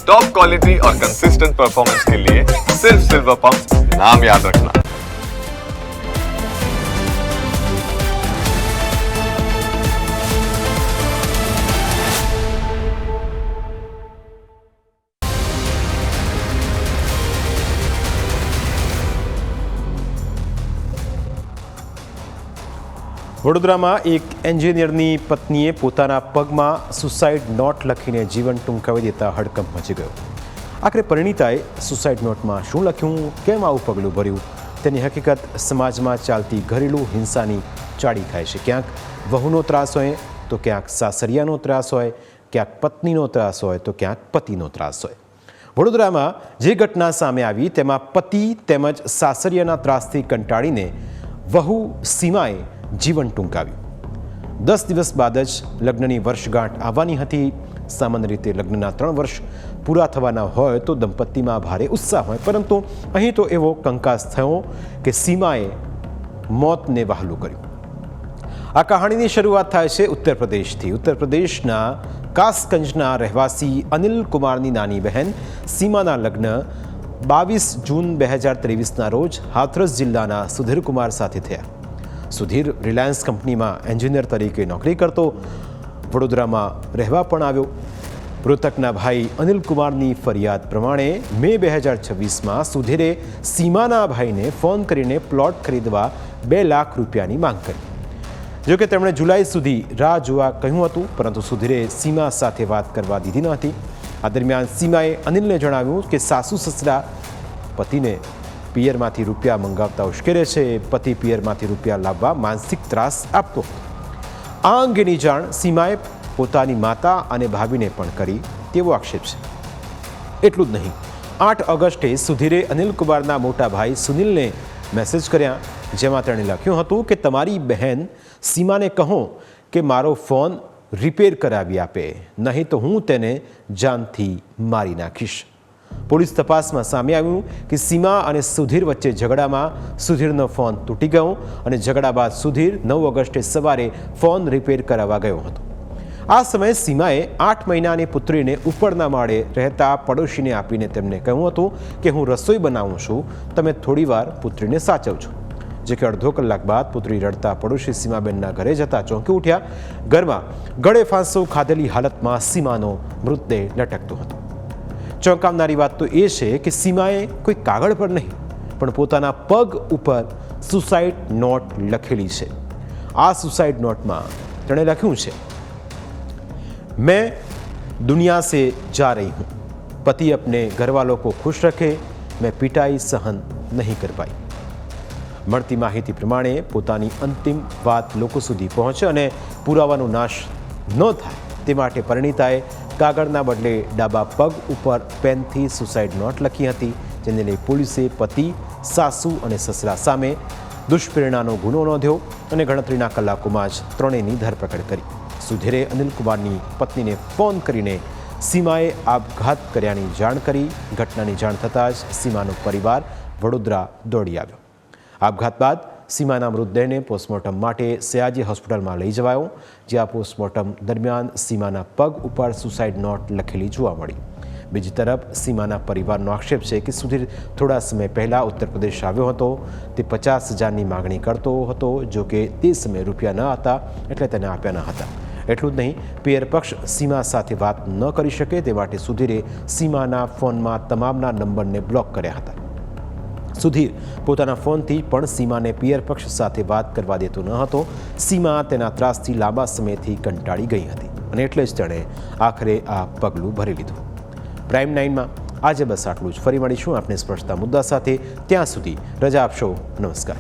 Top quality और consistent performance के लिए सिर्फ सिल्वर पंप नाम याद रखना। વડોદરામાં એક એન્જિનિયરની પત્નીએ પોતાના પગમાં સુસાઇડ નોટ લખીને જીવન ટૂંકાવી દેતા હડકંપ મચી ગયો. આખરે પરિણીતાએ સુસાઇડ નોટમાં શું લખ્યું, કેમ આવું પગલું ભર્યું, તેની હકીકત સમાજમાં ચાલતી ઘરેલું હિંસાની ચાડી ખાય છે. ક્યાંક વહુનો ત્રાસ હોય તો ક્યાંક સાસરિયાનો ત્રાસ હોય, ક્યાંક પત્નીનો ત્રાસ હોય તો ક્યાંક પતિનો ત્રાસ હોય. વડોદરામાં જે ઘટના સામે આવી તેમાં પતિ તેમજ સાસરિયાના ત્રાસથી કંટાળીને વહુ સીમાએ જીવન ટૂંકાવ્યું. 10 દિવસ બાદ જ લગ્નની વર્ષગાંઠ આવવાની હતી. સામાન્ય રીતે લગ્નના 3 વર્ષ પૂરા થવાના હોય તો દંપતીમાં ભારે ઉત્સાહ હોય, પરંતુ અહીં તો એવો કંકાસ થયો કે સીમાએ મોતને વહાલું કર્યું. આ કહાણીની શરૂઆત થાય છે ઉત્તર પ્રદેશથી. ઉત્તર પ્રદેશના કાસગંજના રહેવાસી અનિલ કુમારની નાની બહેન સીમાના લગ્ન 22 જૂન 2023ના રોજ હાથરસ જિલ્લાના સુધીર કુમાર સાથે થયા. સુધીર રિલાયન્સ કંપનીમાં એન્જિનિયર તરીકે નોકરી કરતો વડોદરામાં રહેવા પણ આવ્યો. મૃતકના ભાઈ અનિલ કુમારની ફરિયાદ પ્રમાણે મે 2026માં સુધીરે સીમાના ભાઈને ફોન કરીને પ્લોટ ખરીદવા 2 લાખ રૂપિયાની માંગ કરી. જોકે તેમણે જુલાઈ સુધી રાહ જોવા કહ્યું હતું, પરંતુ સુધીરે સીમા સાથે વાત કરવા દીધી ન હતી. આ દરમિયાન સીમાએ અનિલને જણાવ્યું કે સાસુ સસરા પતિને પિયરમાંથી રૂપિયા મંગાવતા ઉશ્કેરે છે. પતિ પિયરમાંથી રૂપિયા લાવવા માનસિક ત્રાસ આપતો હતો. આ અંગેની જાણ સીમાએ પોતાની માતા અને ભાભીને પણ કરી તેવો આક્ષેપ છે. એટલું જ નહીં, 8 ઓગસ્ટે સુધીરે અનિલ કુમારના મોટા ભાઈ સુનિલને મેસેજ કર્યા, જેમાં તેણે લખ્યું હતું કે તમારી બહેન સીમાને કહો કે મારો ફોન રિપેર કરાવી આપે, નહીં તો હું તેને જાનથી મારી નાખીશ. પોલીસ તપાસમાં સામે આવ્યું કે સીમા અને સુધીર વચ્ચે ઝઘડામાં સુધીરનો ફોન તૂટી ગયો અને ઝઘડા બાદ સુધીર 9 ઓગસ્ટે સવારે ફોન રિપેર કરાવવા ગયો હતો. આ સમયે સીમાએ 8 મહિનાની પુત્રીને ઉપરના માળે રહેતા પડોશીને આપીને તેમને કહ્યું હતું કે હું રસોઈ બનાવું છું, તમે થોડીવાર પુત્રીને સાચવજો. જે કે અડધો કલાક બાદ પુત્રી રડતા પડોશી સીમાબેનના ઘરે જતા ચોંકી ઉઠ્યા. ઘરમાં ગળે ફાંસો ખાધેલી હાલતમાં સીમાનો મૃતદેહ લટકતો હતો. ચોંકાવનારી વાત તો એ છે કે સીમાએ કોઈ કાગળ પર નહીં, પણ પોતાના પગ ઉપર સુસાઇડ નોટ લખેલી છે. આ સુસાઇડ નોટમાં તેણે લખ્યું છે, मैं दुनिया से जा रही हूँ, पति अपने घरवालों को खुश रखे, मैं पिटाई सहन नहीं कर पाई. મળતી માહિતી પ્રમાણે પોતાની અંતિમ વાત લોકો સુધી પહોંચે અને પુરાવાનો નાશ ન થાય તે માટે પરિણીતાએ કાગળના બદલે ડાબા પગ ઉપર પેનથી સુસાઇડ નોટ લખી હતી, જેને લઈ પોલીસે પતિ, સાસુ અને સસરા સામે દુષ્પ્રેરણાનો ગુનો નોંધ્યો અને ગણતરીના કલાકોમાં જ ત્રણેયની ધરપકડ કરી. સુધીરે અનિલ કુમારની પત્નીને ફોન કરીને સીમાએ આપઘાત કર્યાની જાણ કરી. ઘટનાની જાણ થતાં જ સીમાનો પરિવાર વડોદરા દોડી આવ્યો. આપઘાત બાદ સીમાના મૃતદેહને પોસ્ટમોર્ટમ માટે સયાજી હોસ્પિટલમાં લઈ જવાયો, જ્યાં પોસ્ટમોર્ટમ દરમિયાન સીમાના પગ ઉપર સુસાઇડ નોટ લખેલી જોવા મળી. બીજી તરફ સીમાના પરિવારનો આક્ષેપ છે કે સુધીર થોડા સમય પહેલાં ઉત્તર પ્રદેશ આવ્યો હતો. તે 50,000ની માગણી કરતો હતો, જો કે તે સમયે રૂપિયા ન હતા એટલે તેને આપ્યા ન હતા. એટલું જ નહીં, પિયર પક્ષ સીમા સાથે વાત ન કરી શકે તે માટે સુધીરે સીમાના ફોનમાં તમામના નંબરને બ્લોક કર્યા હતા. સુધીર પોતાના ફોનથી પણ સીમાને પિયર પક્ષ સાથે વાત કરવા દેતો ન હતો. સીમા તેના ત્રાસથી લાંબા સમયથી કંટાળી ગઈ હતી અને એટલે જ તેણે આખરે આ પગલું ભરી લીધું. પ્રાઇમ 9માં આજે બસ આટલું જ. ફરી મળીશું આપણે સ્પર્શતા મુદ્દા સાથે. ત્યાં સુધી રજા આપશો. નમસ્કાર.